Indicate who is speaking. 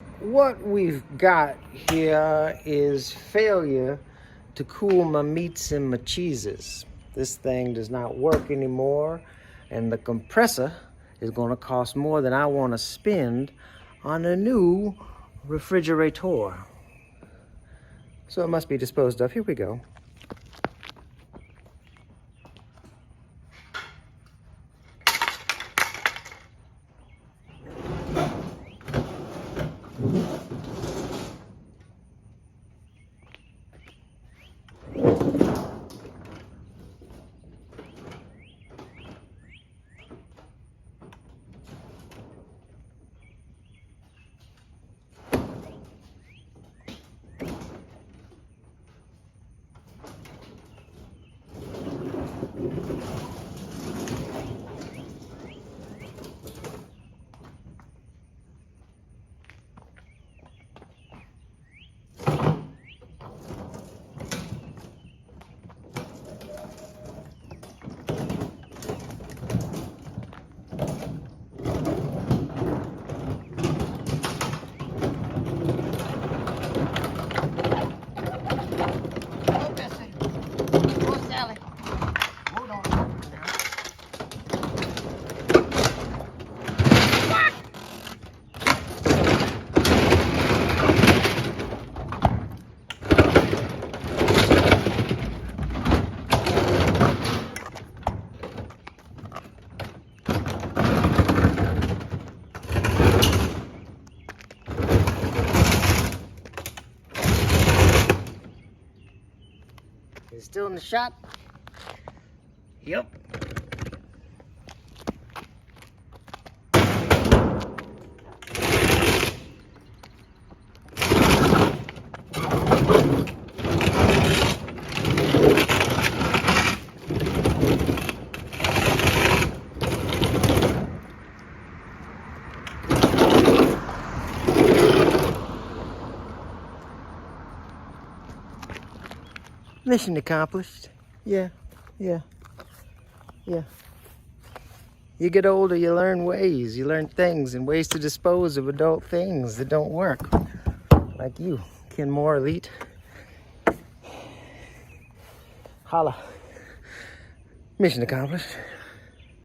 Speaker 1: What we've got here is failure to cool my meats and my cheeses. This thing does not work anymore, and the compressor is going to cost more than I want to spend on a new refrigerator. So it must be disposed of. Here we go. Is it still in the shop? Yep. Mission accomplished. Yeah. You get older, you learn ways. You learn things and ways to dispose of adult things that don't work. Like you, Kenmore Elite. Holla. Mission accomplished.